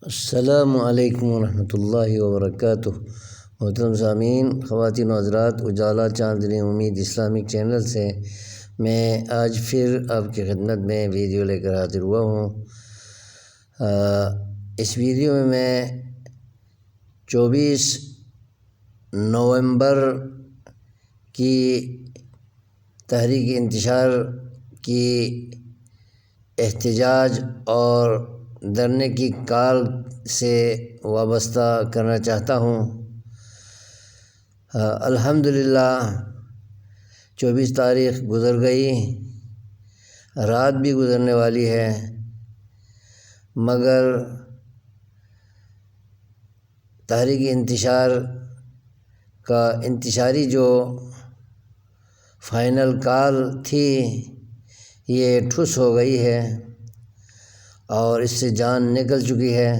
السلام علیکم ورحمۃ اللہ وبرکاتہ۔ محترم سامعین، خواتین و حضرات، اجالا چاندنی امید اسلامک چینل سے میں آج پھر آپ کی خدمت میں ویڈیو لے کر حاضر ہوا ہوں۔ اس ویڈیو میں 24 نومبر کی تحریک انتشار کی احتجاج اور دھرنے کی کال سے وابستہ کرنا چاہتا ہوں۔ الحمدللہ 24 تاریخ گزر گئی، رات بھی گزرنے والی ہے، مگر تحریک انتشار کا انتشاری جو فائنل کال تھی یہ ٹھس ہو گئی ہے اور اس سے جان نکل چکی ہے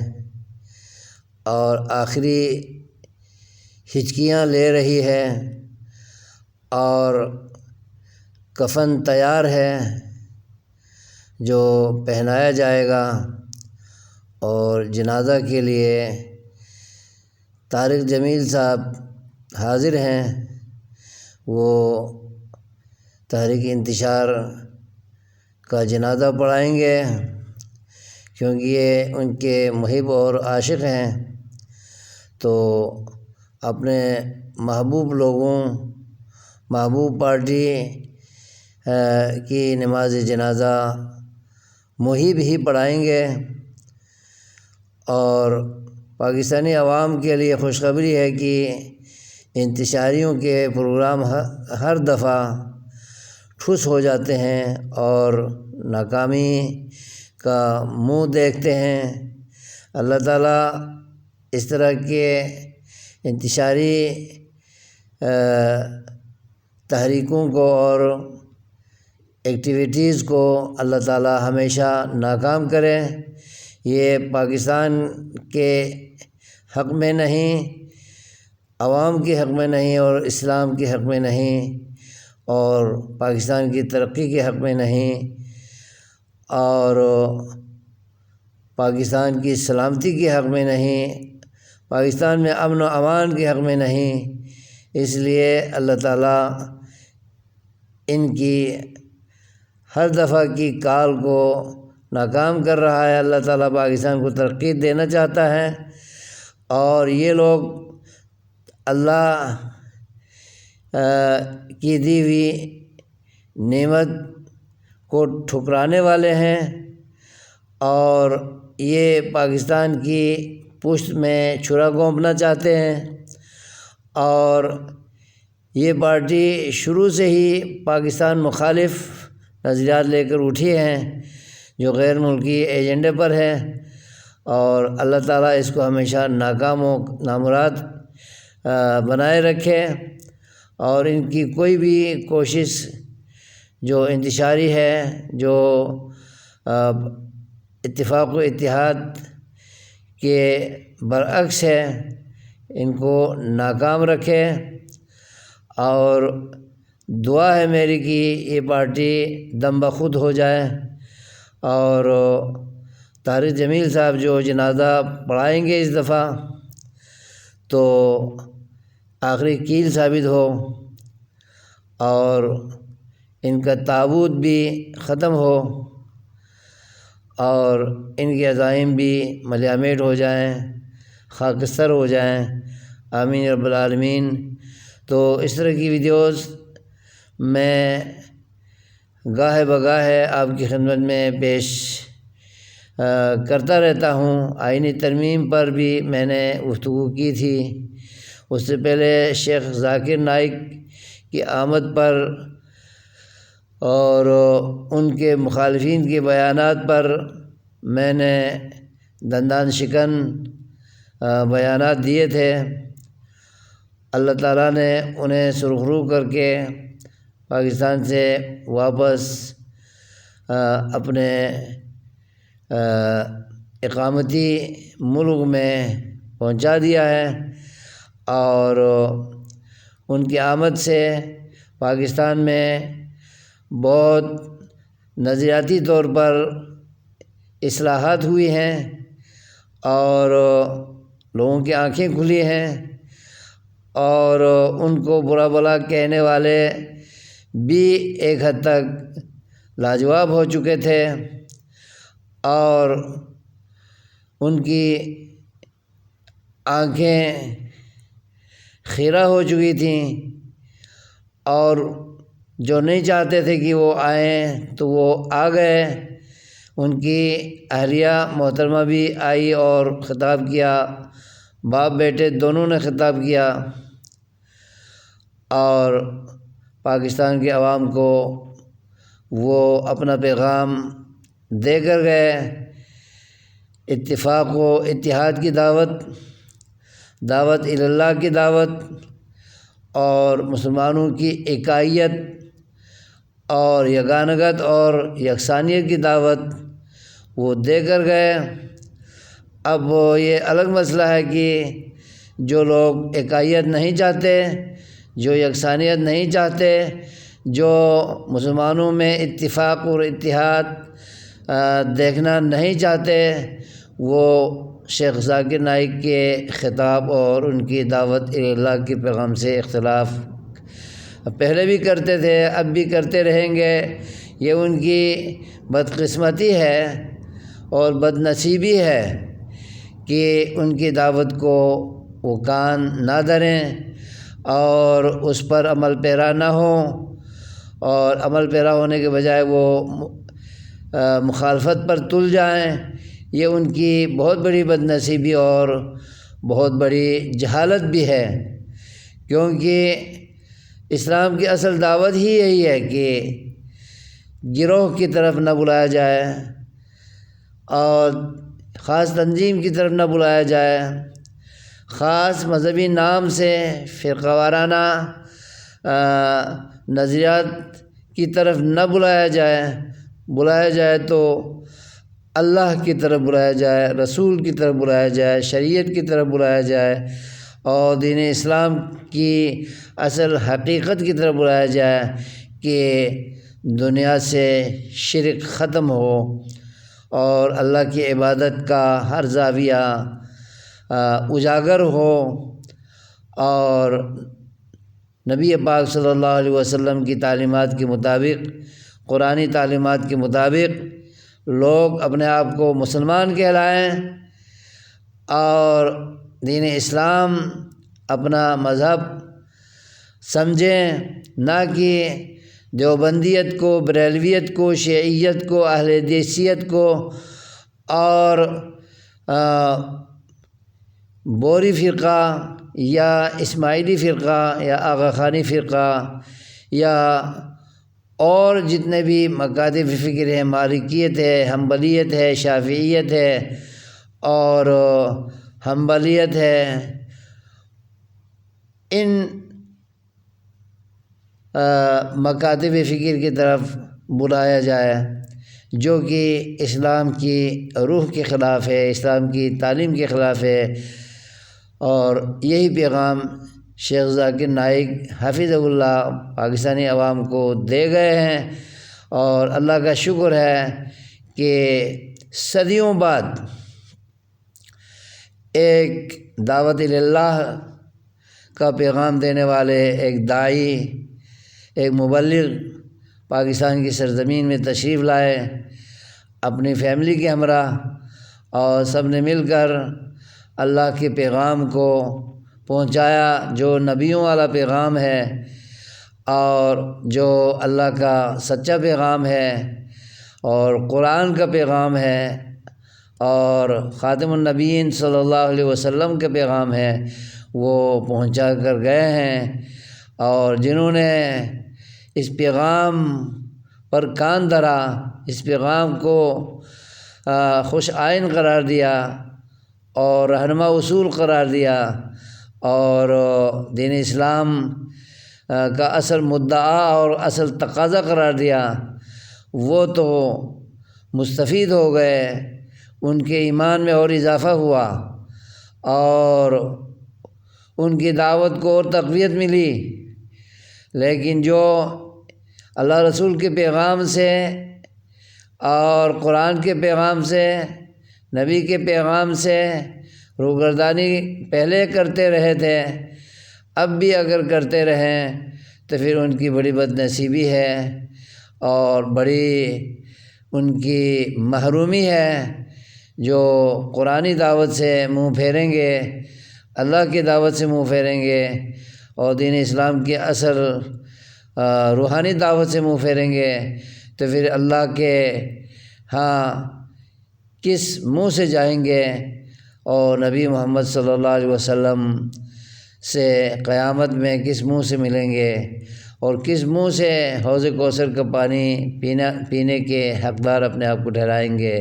اور آخری ہچکیاں لے رہی ہے اور کفن تیار ہے جو پہنایا جائے گا، اور جنازہ کے لیے طارق جمیل صاحب حاضر ہیں۔ وہ تحریک انتشار کا جنازہ پڑھائیں گے کیونکہ یہ ان کے محب اور عاشق ہیں، تو اپنے محبوب لوگوں، محبوب پارٹی کی نماز جنازہ محب ہی پڑھائیں گے۔ اور پاکستانی عوام کے لیے خوشخبری ہے کہ انتشاریوں کے پروگرام ہر دفعہ ٹھس ہو جاتے ہیں اور ناکامی کا منہ دیکھتے ہیں۔ اللہ تعالیٰ اس طرح کے انتشاری تحریکوں کو اور ایکٹیویٹیز کو اللہ تعالیٰ ہمیشہ ناکام کرے۔ یہ پاکستان کے حق میں نہیں، عوام کے حق میں نہیں، اور اسلام کے حق میں نہیں، اور پاکستان کی ترقی کے حق میں نہیں، اور پاکستان کی سلامتی کے حق میں نہیں، پاکستان میں امن و امان کے حق میں نہیں۔ اس لیے اللہ تعالیٰ ان کی ہر دفعہ کی کال کو ناکام کر رہا ہے۔ اللہ تعالیٰ پاکستان کو ترقی دینا چاہتا ہے، اور یہ لوگ اللہ کی دی ہوئی نعمت کو ٹھکرانے والے ہیں، اور یہ پاکستان کی پشت میں چھرا گھونپنا چاہتے ہیں۔ اور یہ پارٹی شروع سے ہی پاکستان مخالف نظریات لے کر اٹھی ہیں جو غیر ملکی ایجنڈے پر ہے، اور اللہ تعالیٰ اس کو ہمیشہ ناکام و نامراد بنائے رکھے، اور ان کی کوئی بھی کوشش جو انتشاری ہے، جو اتفاق و اتحاد کے برعکس ہے، ان کو ناکام رکھے۔ اور دعا ہے میری کہ یہ پارٹی دم بخود ہو جائے، اور طارق جمیل صاحب جو جنازہ پڑھائیں گے اس دفعہ تو آخری کیل ثابت ہو، اور ان کا تابوت بھی ختم ہو، اور ان کے عزائم بھی ملیامٹ ہو جائیں، خاکستر ہو جائیں۔ آمین رب العالمین۔ تو اس طرح کی ویڈیوز میں گاہے بگاہے آپ کی خدمت میں پیش کرتا رہتا ہوں۔ آئینی ترمیم پر بھی میں نے گفتگو کی تھی، اس سے پہلے شیخ ذاکر نائک کی آمد پر اور ان کے مخالفین کے بیانات پر میں نے دندان شکن بیانات دیے تھے۔ اللہ تعالیٰ نے انہیں سرخرو کر کے پاکستان سے واپس اپنے اقامتی ملک میں پہنچا دیا ہے، اور ان کی آمد سے پاکستان میں بہت نظریاتی طور پر اصلاحات ہوئی ہیں، اور لوگوں کی آنکھیں کھلی ہیں، اور ان کو برا بھلا کہنے والے بھی ایک حد تک لاجواب ہو چکے تھے، اور ان کی آنکھیں خیرہ ہو چکی تھیں، اور جو نہیں چاہتے تھے کہ وہ آئیں تو وہ آ گئے۔ ان کی اہلیہ محترمہ بھی آئی اور خطاب کیا، باپ بیٹے دونوں نے خطاب کیا، اور پاکستان کے عوام کو وہ اپنا پیغام دے کر گئے۔ اتفاق و اتحاد کی دعوت اللہ کی دعوت، اور مسلمانوں کی اکائیت اور یگانگت اور یکسانیت کی دعوت وہ دے کر گئے۔ اب یہ الگ مسئلہ ہے کہ جو لوگ اکائیت نہیں چاہتے، جو یکسانیت نہیں چاہتے، جو مسلمانوں میں اتفاق اور اتحاد دیکھنا نہیں چاہتے، وہ شیخ ذاکر نائک کے خطاب اور ان کی دعوت اللہ کے پیغام سے اختلاف پہلے بھی کرتے تھے، اب بھی کرتے رہیں گے۔ یہ ان کی بدقسمتی ہے اور بد نصیبی ہے کہ ان کی دعوت کو وہ کان نہ دھریں اور اس پر عمل پیرا نہ ہوں، اور عمل پیرا ہونے کے بجائے وہ مخالفت پر تل جائیں۔ یہ ان کی بہت بڑی بد نصیبی اور بہت بڑی جہالت بھی ہے، کیونکہ اسلام کی اصل دعوت ہی یہی ہے کہ گروہ کی طرف نہ بلایا جائے اور خاص تنظیم کی طرف نہ بلایا جائے، خاص مذہبی نام سے فرقہ وارانہ نظریات کی طرف نہ بلایا جائے تو اللہ کی طرف بلایا جائے، رسول کی طرف بلایا جائے، شریعت کی طرف بلایا جائے، اور دین اسلام کی اصل حقیقت کی طرف بلایا جائے کہ دنیا سے شرک ختم ہو اور اللہ کی عبادت کا ہر زاویہ اجاگر ہو، اور نبی پاک صلی اللہ علیہ وسلم کی تعلیمات کے مطابق، قرآنی تعلیمات کے مطابق لوگ اپنے آپ کو مسلمان کہلائیں اور دین اسلام اپنا مذہب سمجھیں، نہ کہ دیوبندیت کو، بریلویت کو، شیعیت کو، اہل حدیثیت کو اور بوری فرقہ یا اسماعیلی فرقہ یا آغا خانی فرقہ یا اور جتنے بھی مکاتب فکر ہیں، مالکیت ہے، حنبلیت ہے، شافعیت ہے اور حنبلیت ہے، ان مکاتب فکر کی طرف بلایا جائے جو کہ اسلام کی روح کے خلاف ہے، اسلام کی تعلیم کے خلاف ہے۔ اور یہی پیغام شیخ ذاکر نائک حفظہ اللہ پاکستانی عوام کو دے گئے ہیں، اور اللہ کا شکر ہے کہ صدیوں بعد ایک دعوت اللہ کا پیغام دینے والے ایک داعی، ایک مبلغ پاکستان کی سرزمین میں تشریف لائے اپنی فیملی کے ہمراہ، اور سب نے مل کر اللہ کے پیغام کو پہنچایا جو نبیوں والا پیغام ہے اور جو اللہ کا سچا پیغام ہے اور قرآن کا پیغام ہے اور خاتم النبیین صلی اللہ علیہ وسلم کا پیغام ہے، وہ پہنچا کر گئے ہیں۔ اور جنہوں نے اس پیغام پر کان دھرا، اس پیغام کو خوش آئین قرار دیا اور رہنما اصول قرار دیا اور دین اسلام کا اصل مدعا اور اصل تقاضا قرار دیا، وہ تو مستفید ہو گئے، ان کے ایمان میں اور اضافہ ہوا اور ان کی دعوت کو اور تقویت ملی۔ لیکن جو اللہ رسول کے پیغام سے اور قرآن کے پیغام سے نبی کے پیغام سے روگردانی پہلے کرتے رہے تھے، اب بھی اگر کرتے رہیں تو پھر ان کی بڑی بد نصیبی ہے اور بڑی ان کی محرومی ہے۔ جو قرآنی دعوت سے منہ پھیریں گے، اللہ کی دعوت سے منہ پھیریں گے اور دین اسلام کی اصل روحانی دعوت سے منہ پھیریں گے تو پھر اللہ کے ہاں کس منہ سے جائیں گے اور نبی محمد صلی اللہ علیہ وسلم سے قیامت میں کس منہ سے ملیں گے اور کس منہ سے حوض کوثر کا پانی پینے کے حقدار اپنے آپ کو ٹھہرائیں گے۔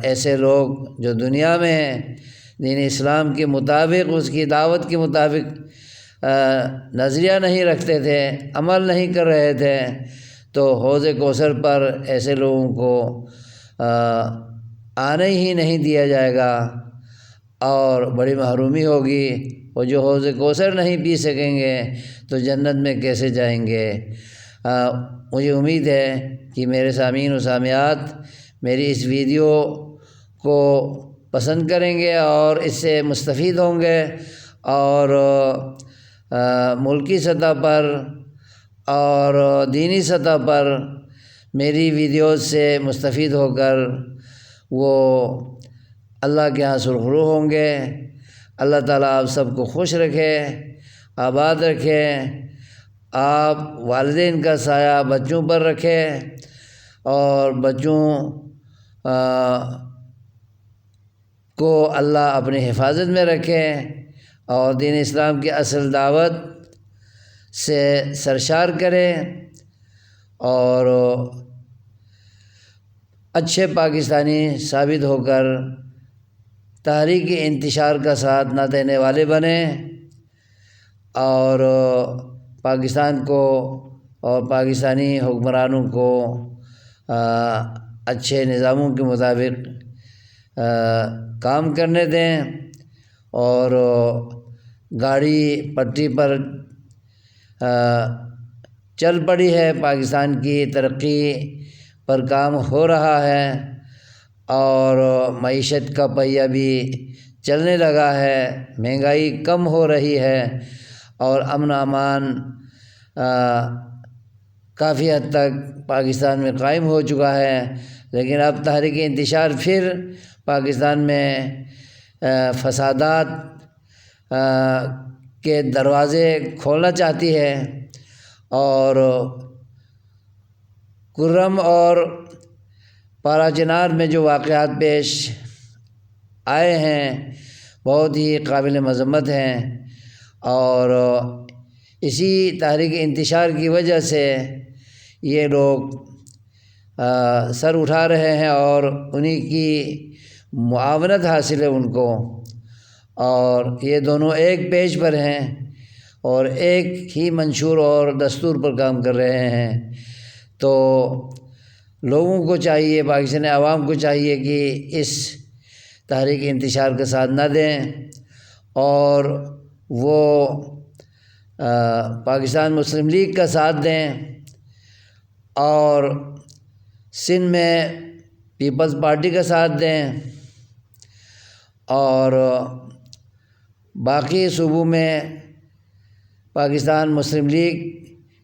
ایسے لوگ جو دنیا میں دین اسلام کے مطابق، اس کی دعوت کے مطابق نظریہ نہیں رکھتے تھے، عمل نہیں کر رہے تھے، تو حوض کوثر پر ایسے لوگوں کو آنے ہی نہیں دیا جائے گا اور بڑی محرومی ہوگی۔ وہ جو حوض کوثر نہیں پی سکیں گے تو جنت میں کیسے جائیں گے؟ مجھے امید ہے کہ میرے سامعین و سامعات میری اس ویڈیو کو پسند کریں گے اور اس سے مستفید ہوں گے اور ملکی سطح پر اور دینی سطح پر میری ویڈیوز سے مستفید ہو کر وہ اللہ کے ہاں سرخرو ہوں گے۔ اللہ تعالیٰ آپ سب کو خوش رکھے، آباد رکھے، آپ والدین کا سایہ بچوں پر رکھے اور بچوں کو اللہ اپنی حفاظت میں رکھے اور دین اسلام کی اصل دعوت سے سرشار کرے اور اچھے پاکستانی ثابت ہو کر تحریک انتشار کا ساتھ نہ دینے والے بنے اور پاکستان کو اور پاکستانی حکمرانوں کو اچھے نظاموں کے مطابق کام کرنے دیں اور گاڑی پٹری پر چل پڑی ہے، پاکستان کی ترقی پر کام ہو رہا ہے اور معیشت کا پہیہ بھی چلنے لگا ہے، مہنگائی کم ہو رہی ہے اور امن و امان کافی حد تک پاکستان میں قائم ہو چکا ہے۔ لیکن اب تحریک انتشار پھر پاکستان میں فسادات کے دروازے کھولنا چاہتی ہے اور کرم اور پارا چنار میں جو واقعات پیش آئے ہیں بہت ہی قابل مذمت ہیں اور اسی تحریک انتشار کی وجہ سے یہ لوگ سر اٹھا رہے ہیں اور انہی کی معاونت حاصل ہے ان کو، اور یہ دونوں ایک پیج پر ہیں اور ایک ہی منشور اور دستور پر کام کر رہے ہیں۔ تو لوگوں کو چاہیے، پاکستانی عوام کو چاہیے کہ اس تحریک انتشار کا ساتھ نہ دیں اور وہ پاکستان مسلم لیگ کا ساتھ دیں اور سندھ میں پیپلز پارٹی کا ساتھ دیں اور باقی صوبوں میں پاکستان مسلم لیگ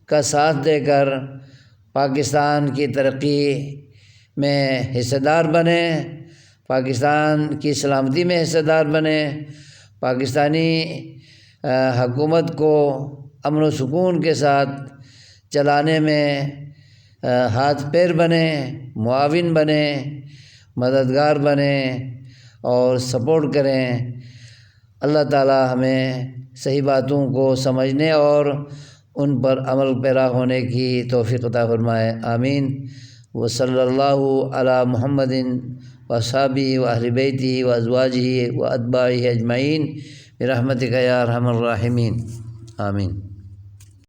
کا ساتھ دے کر پاکستان کی ترقی میں حصہ دار بنیں، پاکستان کی سلامتی میں حصہ دار بنیں، پاکستانی حکومت کو امن و سکون کے ساتھ چلانے میں ہاتھ پیر بنیں، معاون بنیں، مددگار بنیں اور سپورٹ کریں۔ اللہ تعالیٰ ہمیں صحیح باتوں کو سمجھنے اور ان پر عمل پیرا ہونے کی توفیق عطا فرمائے، آمین۔ وصلی اللہ علی محمد وصحبہ واہل بیتہ وازواجہ واتباعہ اجمعین برحمتک یا ارحم الراحمین، آمین۔